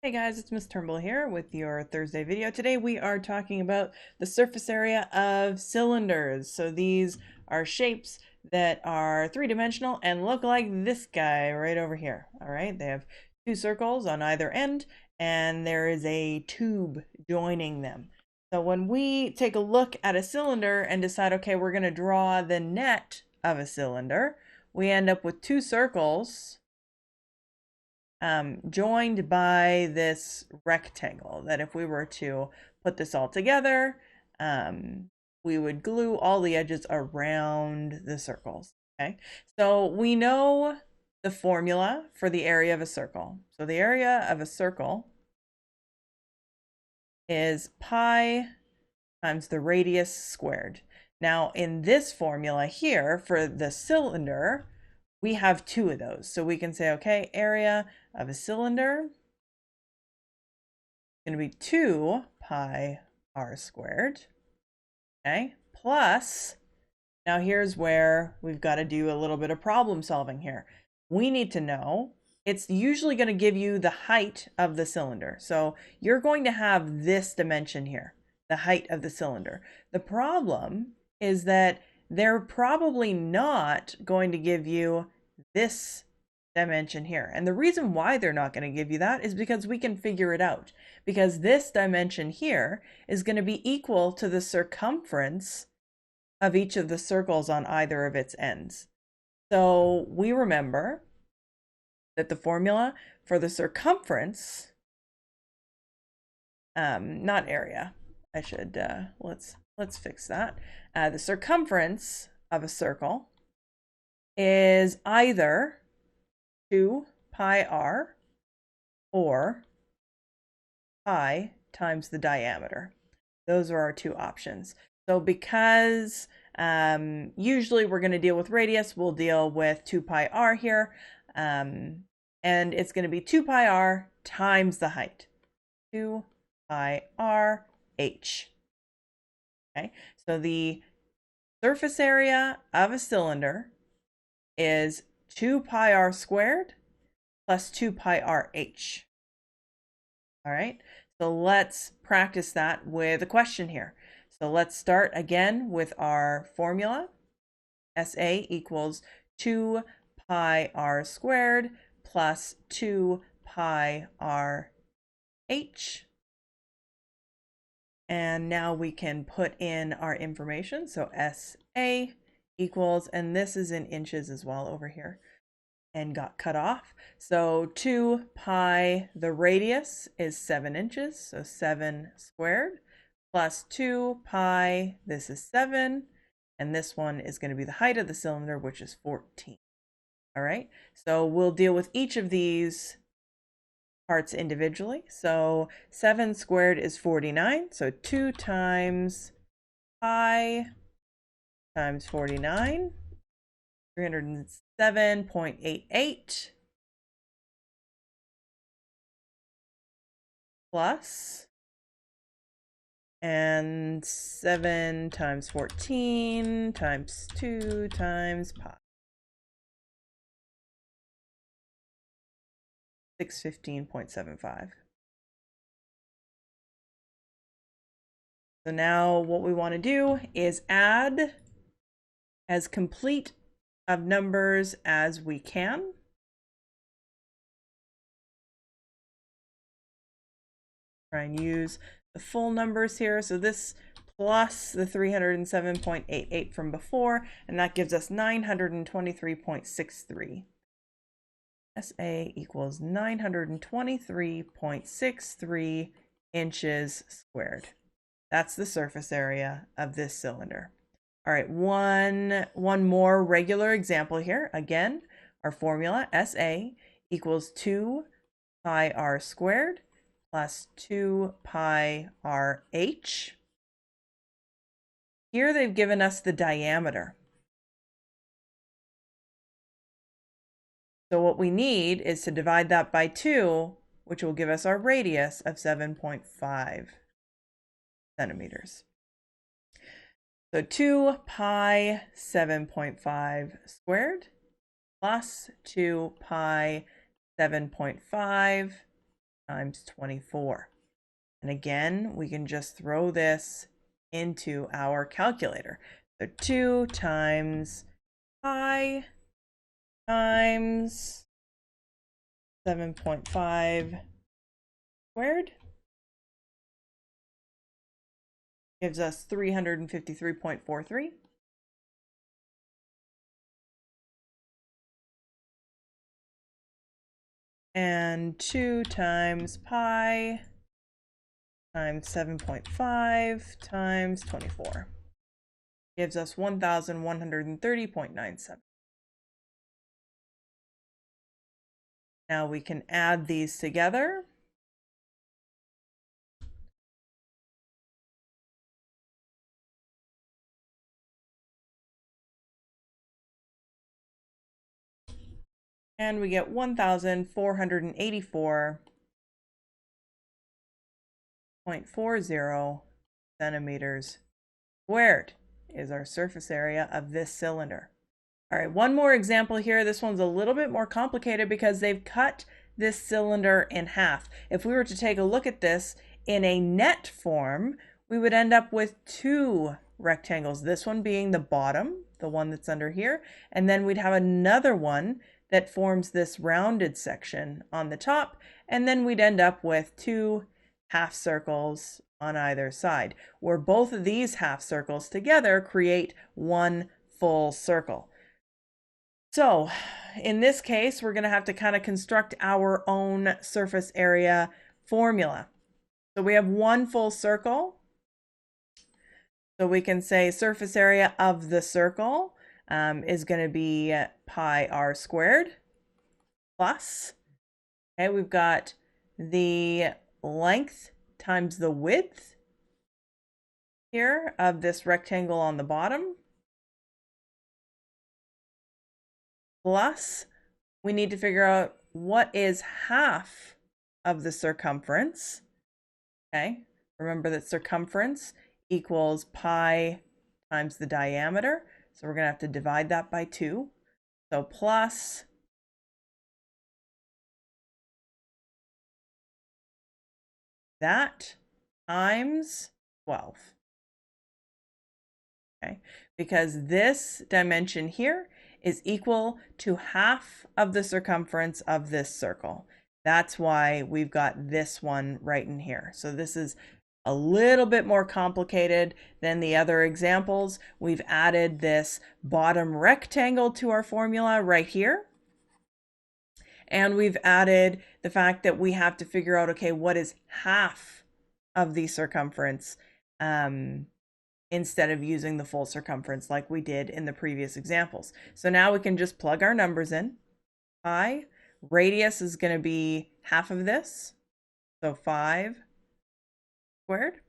Hey guys, it's Miss Turnbull here with your Thursday video. Today we are talking about the surface area of cylinders. So these are shapes that are three-dimensional and look like this guy right over here. All right, they have two circles on either end and there is a tube joining them. So when we take a look at a cylinder and decide, okay, we're going to draw the net of a cylinder, we end up with two circles joined by this rectangle that if we were to put this all together, we would glue all the edges around the circles. Okay, so we know the formula for the area of a circle. So the area of a circle is pi times the radius squared. Now in this formula here for the cylinder, we have two of those. So we can say, okay, area of a cylinder is going to be 2 pi r squared, okay, plus, now here's where we've got to do a little bit of problem solving here. We need to know, it's usually going to give you the height of the cylinder. So you're going to have this dimension here, the height of the cylinder. The problem is that they're probably not going to give you this dimension here. And the reason why they're not going to give you that is because we can figure it out. Because this dimension here is going to be equal to the circumference of each of the circles on either of its ends. So we remember that the formula for the circumference, not area, I should, let's fix that. The circumference of a circle is either 2 pi r or pi times the diameter. Those are our two options. So because usually we're going to deal with radius, we'll deal with 2 pi r here. And it's going to be 2 pi r times the height. 2 pi r h. Okay, so the surface area of a cylinder is 2 pi r squared plus 2 pi r h. All right, so let's practice that with a question here. So let's start again with our formula. SA equals 2 pi r squared plus 2 pi r h. And now we can put in our information. So SA equals, and this is in inches as well over here, and got cut off. So 2 pi, the radius is 7 inches, so 7 squared, plus 2 pi, this is 7, and this one is going to be the height of the cylinder, which is 14. All right, so we'll deal with each of these parts individually. So 7 squared is 49, so 2 times pi times 49, 307.88 plus, and 7 times 14 times 2 times pi. 615.75. So now what we want to do is add as complete of numbers as we can. Try and use the full numbers here. So this plus the 307.88 from before, and that gives us 923.63. SA equals 923.63 inches squared. That's the surface area of this cylinder. All right, one more regular example here. Again, our formula SA equals 2 pi r squared plus 2 pi r h. Here they've given us the diameter. So what we need is to divide that by 2, which will give us our radius of 7.5 centimeters. So 2 pi 7.5 squared plus 2 pi 7.5 times 24. And again, we can just throw this into our calculator. So 2 times pi times 7.5 squared gives us 353.43. And 2 times pi times 7.5 times 24 gives us 1,130.97. Now we can add these together. And we get 1,484.40 centimeters squared is our surface area of this cylinder. All right, one more example here. This one's a little bit more complicated because they've cut this cylinder in half. If we were to take a look at this in a net form, we would end up with two rectangles, this one being the bottom, the one that's under here, and then we'd have another one that forms this rounded section on the top, and then we'd end up with two half circles on either side, where both of these half circles together create one full circle. So in this case, we're going to have to kind of construct our own surface area formula. So we have one full circle. So we can say surface area of the circle is going to be pi r squared plus, okay, we've got the length times the width here of this rectangle on the bottom, plus we need to figure out what is half of the circumference. Okay, remember that circumference equals pi times the diameter. So we're going to have to divide that by 2. So plus that times 12. Okay, because this dimension here is equal to half of the circumference of this circle. That's why we've got this one right in here. So this is a little bit more complicated than the other examples. We've added this bottom rectangle to our formula right here. And we've added the fact that we have to figure out, okay, what is half of the circumference instead of using the full circumference like we did in the previous examples. So now we can just plug our numbers in. Pi, radius is going to be half of this, so 5 squared,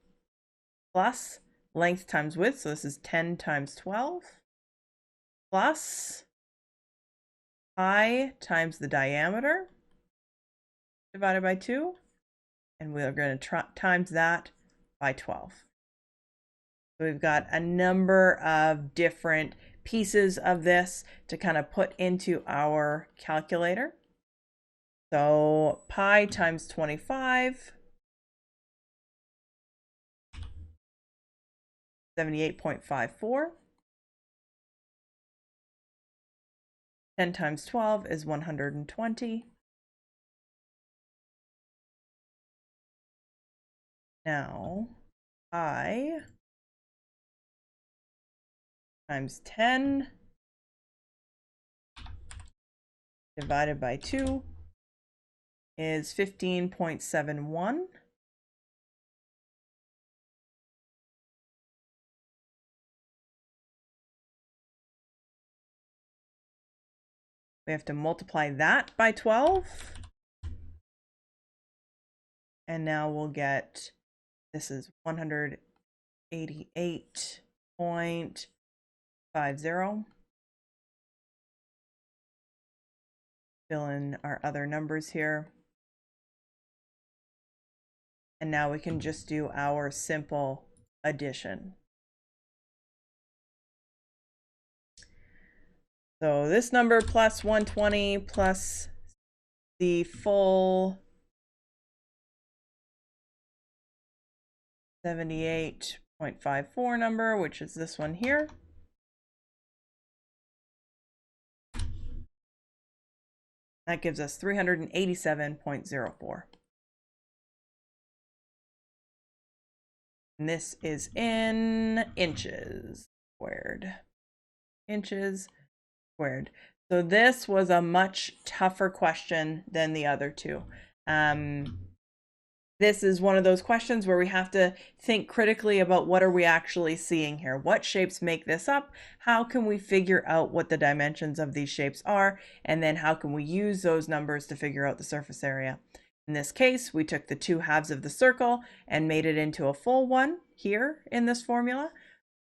plus length times width, so this is 10 times 12, plus pi times the diameter divided by 2, and we're going to times that by 12. So we've got a number of different pieces of this to kind of put into our calculator. So pi times 25, 78.54. 10 times 12 is 120. Now, pi times 10 divided by 2 is 15.71. We have to multiply that by 12. And now we'll get, this is 188.50. Fill in our other numbers here. And now we can just do our simple addition. So this number plus 120 plus the full 78.54 number, which is this one here. That gives us 387.04. And this is in inches squared. Inches squared. So this was a much tougher question than the other two. This is one of those questions where we have to think critically about what are we actually seeing here? What shapes make this up? How can we figure out what the dimensions of these shapes are? And then how can we use those numbers to figure out the surface area? In this case, we took the 2 halves of the circle and made it into a full one here in this formula.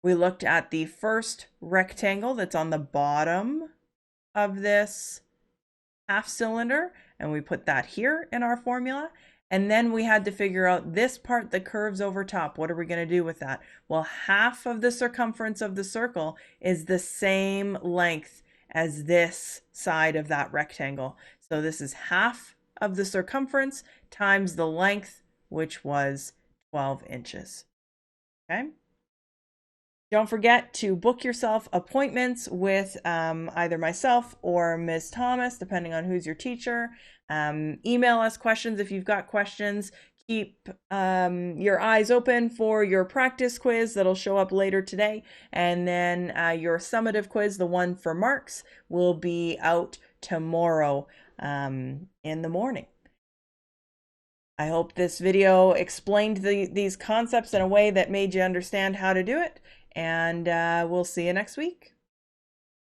We looked at the first rectangle that's on the bottom of this half cylinder, and we put that here in our formula. And then we had to figure out this part that curves over top. What are we going to do with that? Well, half of the circumference of the circle is the same length as this side of that rectangle. So this is half of the circumference times the length, which was 12 inches. Okay. Don't forget to book yourself appointments with either myself or Ms. Thomas, depending on who's your teacher. Email us questions if you've got questions. Keep your eyes open for your practice quiz that'll show up later today. And then your summative quiz, the one for marks, will be out tomorrow in the morning. I hope this video explained these concepts in a way that made you understand how to do it. And we'll see you next week.